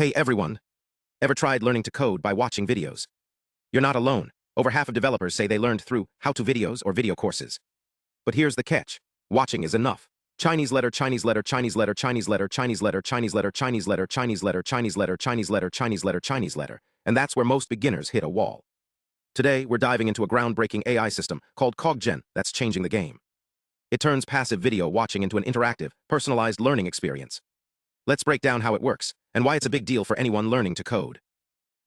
Hey everyone, ever tried learning to code by watching videos? You're not alone. Over half of developers say they learned through how-to videos or video courses. But here's the catch. Watching is enough. Chinese letter, Chinese letter, Chinese letter, Chinese letter, Chinese letter, Chinese letter, Chinese letter, Chinese letter, Chinese letter, Chinese letter, Chinese letter, Chinese letter. And that's where most beginners hit a wall. Today, we're diving into a groundbreaking AI system called CogGen that's changing the game. It turns passive video watching into an interactive, personalized learning experience. Let's break down how it works and why it's a big deal for anyone learning to code.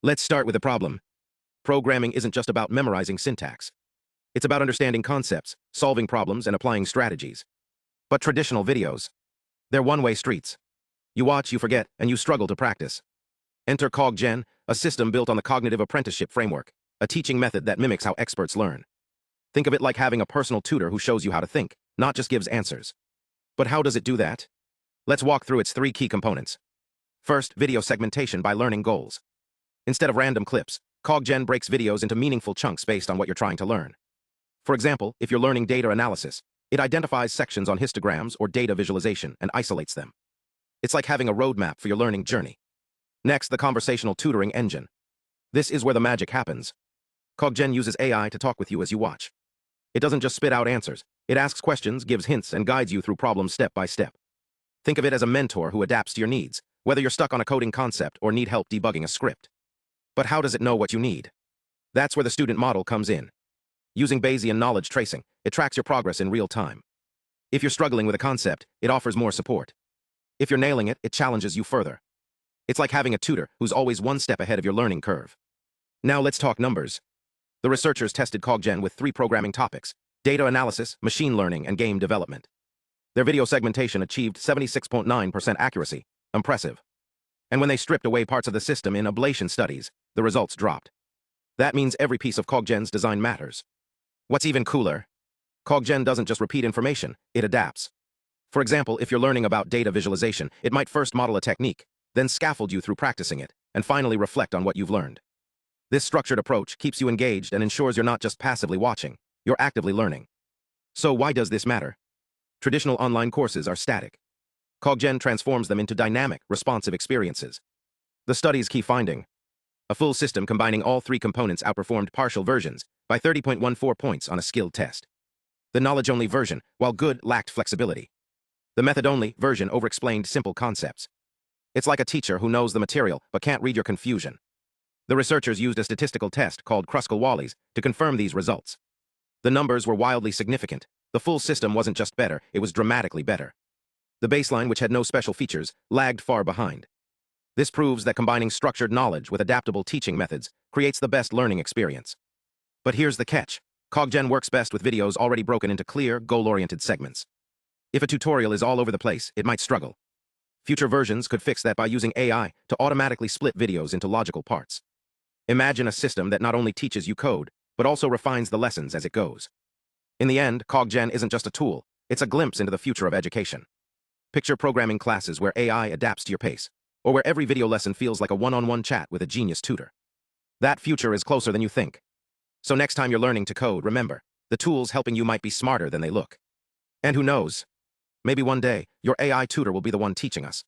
Let's start with the problem. Programming isn't just about memorizing syntax. It's about understanding concepts, solving problems, and applying strategies. But traditional videos, they're one-way streets. You watch, you forget, and you struggle to practice. Enter CogGen, a system built on the cognitive apprenticeship framework, a teaching method that mimics how experts learn. Think of it like having a personal tutor who shows you how to think, not just gives answers. But how does it do that? Let's walk through its three key components. First, video segmentation by learning goals. Instead of random clips, CogGen breaks videos into meaningful chunks based on what you're trying to learn. For example, if you're learning data analysis, it identifies sections on histograms or data visualization and isolates them. It's like having a roadmap for your learning journey. Next, the conversational tutoring engine. This is where the magic happens. CogGen uses AI to talk with you as you watch. It doesn't just spit out answers. It asks questions, gives hints, and guides you through problems step by step. Think of it as a mentor who adapts to your needs, whether you're stuck on a coding concept or need help debugging a script. But how does it know what you need? That's where the student model comes in. Using Bayesian Knowledge Tracing, it tracks your progress in real time. If you're struggling with a concept, it offers more support. If you're nailing it, it challenges you further. It's like having a tutor who's always one step ahead of your learning curve. Now let's talk numbers. The researchers tested CogGen with 3 programming topics: data analysis, machine learning, and game development. Their video segmentation achieved 76.9% accuracy. Impressive. And when they stripped away parts of the system in ablation studies, the results dropped. That means every piece of CogGen's design matters. What's even cooler? CogGen doesn't just repeat information, it adapts. For example, if you're learning about data visualization, it might first model a technique, then scaffold you through practicing it, and finally reflect on what you've learned. This structured approach keeps you engaged and ensures you're not just passively watching, you're actively learning. So why does this matter? Traditional online courses are static. CogGen transforms them into dynamic, responsive experiences. The study's key finding: a full system combining all 3 components outperformed partial versions by 30.14 points on a skilled test. The knowledge-only version, while good, lacked flexibility. The method-only version overexplained simple concepts. It's like a teacher who knows the material but can't read your confusion. The researchers used a statistical test called Kruskal-Wallis to confirm these results. The numbers were wildly significant. The full system wasn't just better, it was dramatically better. The baseline, which had no special features, lagged far behind. This proves that combining structured knowledge with adaptable teaching methods creates the best learning experience. But here's the catch. CogGen works best with videos already broken into clear, goal-oriented segments. If a tutorial is all over the place, it might struggle. Future versions could fix that by using AI to automatically split videos into logical parts. Imagine a system that not only teaches you code, but also refines the lessons as it goes. In the end, CogGen isn't just a tool, it's a glimpse into the future of education. Picture programming classes where AI adapts to your pace, or where every video lesson feels like a one-on-one chat with a genius tutor. That future is closer than you think. So next time you're learning to code, remember, the tools helping you might be smarter than they look. And who knows? Maybe one day, your AI tutor will be the one teaching us.